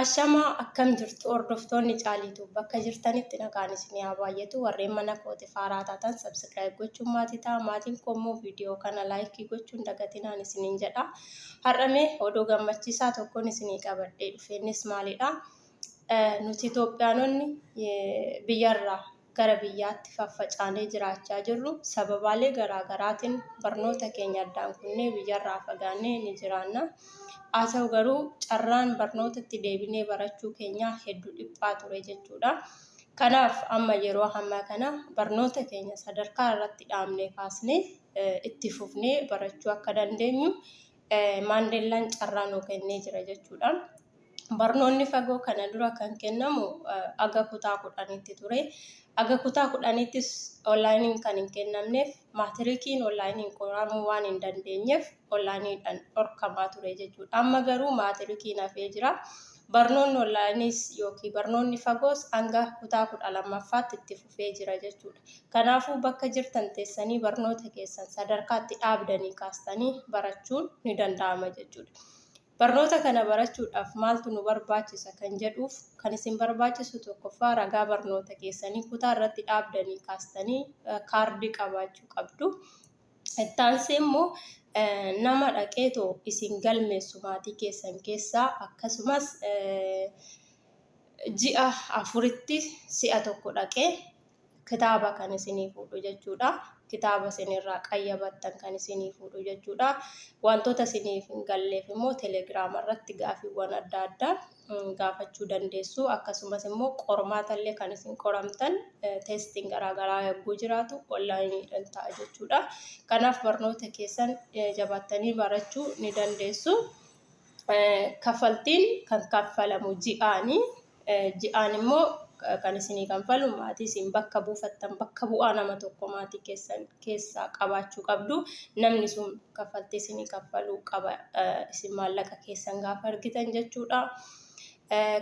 Ashama akkam jirtu hordoftoonni caaliitu bakka jirtanitti nagaan isinii haa baay'atu. Warreen mana kootiif haaraa taatan subscribe gochuun maatii ta'a. Maatiin koommoo viidiyoo kana laayikii gochuun dagatinaan isiniin jedha. Har'amee oduu gammachiisaa tokkoon isinii qabadhee dhufe. Innis maalidha? Nuti Itoophiyaanonni biyyarraa gara biyyaatti faffacaanee jiraachaa jirru. Sababaalee garaagaraatiin barnoota keenya addaan kunnee biyyarraa fagaannee ni jiraanna. Haa ta'u garuu carraan barnootatti deebinee barachuu keenya hedduu dhiphaa ture jechuudha. Kanaaf amma yeroo ammaa kana barnoota keenya sadarkaa irratti dhaabnee kaasnee itti fufnee barachuu akka dandeenyu Maandeellaan carraa nuu kennee jira jechuudha. Barnoonni fagoo kana dura kan kennamu aga kutaa 10tti ture. Aga kutaa 10ttis onlaayiniin kan hin kennamneef maatirikiin onlaayiniin qoramuu waan hin dandeenyeef onlaayiniidhaan dhorkamaa ture jechuudha. Amma garuu maatirikiin hafee jira. Barnoonni onlaayinis yookiin barnoonni fagoos hanga kutaa 12ffaatti itti fufee jira jechuudha. Kanaafuu bakka jirtan teessanii barnoota keessan sadarkaatti dhaabdanii kaastanii barachuun ni danda'ama jechuudha. Barnoota kana barachuudhaaf maaltu nu barbaachisa kan jedhuuf kan isin barbaachisu tokkoffaa ragaa barnoota keessanii kutaa irratti dhaabdanii kaastanii kaardii qabaachuu qabdu. Itti aansee immoo nama dhaqeetoo isin galmeessu maatii keessan keessaa akkasumas ji'a 4tti si'a tokko dhaqee kitaaba kan isinii fuudhu jechuudha. Kitaaba isinirraa qayyabattan kan isinii fuudhu jechuudha. Wantoota isiniif hin galleef immoo telegiraama irratti gaafiiwwan adda addaa gaafachuu dandeessu. Akkasumas immoo qormaatallee kan isin qoramtan teestiin garaagaraa yogguu jiraatu onlaayiniidhaan ta'a jechuudha. Kanaaf barnoota keessan jabaatanii barachuu ni dandeessu. Kaffaltiin kan kaffalamu ji'aan immoo kan isinii kanfalu maatii isin bakka buufattan bakka bu'aa nama tokko maatii keessan keessaa qabaachuu qabdu. Namni sun kaffaltii isinii kanfaluu qaba isin maallaqa keessan gaafa argitan jechuudha.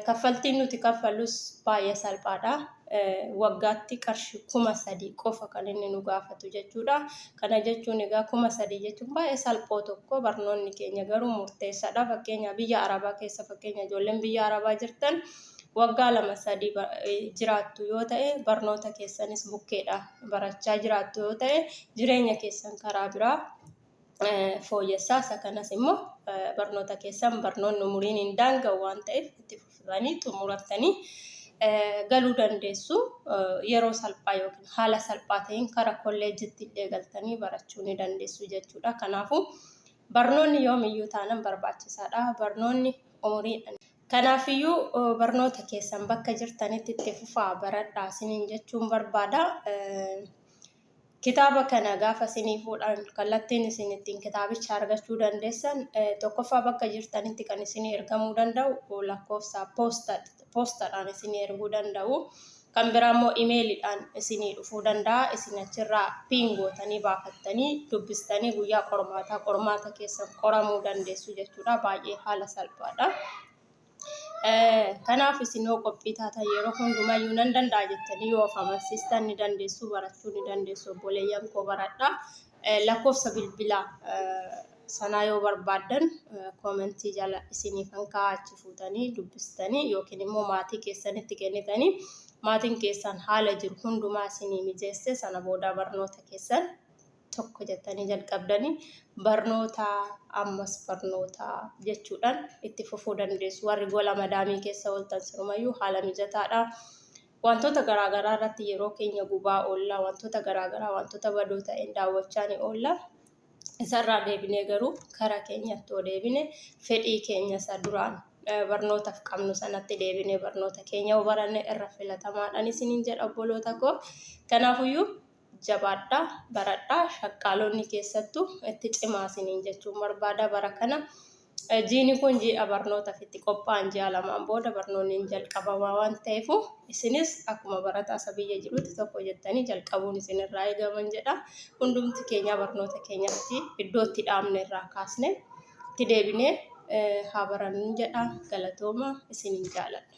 Kaffaltiin nuti kaffalus baay'ee salphaadha. Waggaatti qarshii 3,000 qofa kan inni nu gaafatu jechuudha. Kana jechuun egaa 3,000 jechuun baay'ee salphoo tokko. Barnoonni keenya garuu murteessaadha. Fakkeenya biyya Arabaa keessa fakkeenya ijoolleen biyya Arabaa jirtan waggaa 2-3 jiraattu yoo ta'e barnoota keessanis bukkeedha barachaa jiraattu yoo ta'e jireenya keessan karaa biraa fooyyessaa. Isa kanas immoo barnoota keessan barnoonni umuriin hin daanga'u waan ta'eef itti fuftanii xumurattanii galuu dandeessu. Yeroo salphaa yookiin haala salphaa ta'een karaa kolleejjiitti illee galtanii barachuu ni dandeessu jechuudha. Kanaafuu barnoonni yoomiyyuu taanan barbaachisaadha. Barnoonni umuriidhaan. Kanaafiyyuu barnoota keessan bakka jirtanitti itti fufaa baradhaa isiniin jechuun barbaada. Kitaaba kana gaafa isinii fuudhan kallattiin isin ittiin kitaabicha argachuu dandeessan tokkoffaa bakka jirtanitti kan isinii ergamuu danda'u lakkoofsa poostaadhaan isinii erguu danda'u. Kan biraa immoo imeeliidhaan isinii dhufuu danda'a. Isin achirraa gootanii baafattanii dubbistanii guyyaa qormaata keessan qoramuu dandeessu jechuudha. Baay'ee haala salphaadha. Kanaaf isin yoo qophii taatan yeroo hundumayyuu nan danda'a jettanii yoo of amansiistan ni dandeessu barachuu ni dandeessu. Obboleeyyan koo baradhaa. Lakkoofsa bilbilaa sanaa yoo barbaaddan koomentii jala isiniif kan kaa'achi fuutanii dubbistanii yookiin immoo maatii keessanitti kennitanii maatiin keessan haala jiru hundumaa isinii mijeesse sana booda barnoota keessan tokko jettanii jalqabdanii barnoota ammas barnoota jechuudhaan itti fufuu dandeessu. Warri gola madaamii keessa ooltan sirumayyuu haala mijataadha. Wantoota garaagaraa irratti yeroo keenya gubaa oolla. Wantoota garaagaraa wantoota badoo ta'een daawwachaa ni oolla. Isarraa deebinee garuu karaa keenyatti yoo deebine fedhii keenya isa duraan barnootaaf qabnu sanatti deebinee barnoota keenya yoo baranne irra filatamaadhaan isiniin jedha obboloota koo. Kanaafiyyuu jabaadhaa baradhaa shaqqaalonni keessattuu itti cimaa isiniin jechuun barbaada. Bara kana jiini kun ji'a barnootaaf itti qophaa'an ji'a 2 booda barnoonni hin jalqabamaa waan ta'eef isinis akkuma barataa isa biyya jirutti tokko jettanii jalqabuun isinirraa eegaman jedha. Hundumti keenya barnoota keenyatti iddoo itti dhaabne irraa kaasne itti deebinee haa barannu jedha. Galatooma isiniin jaaladha.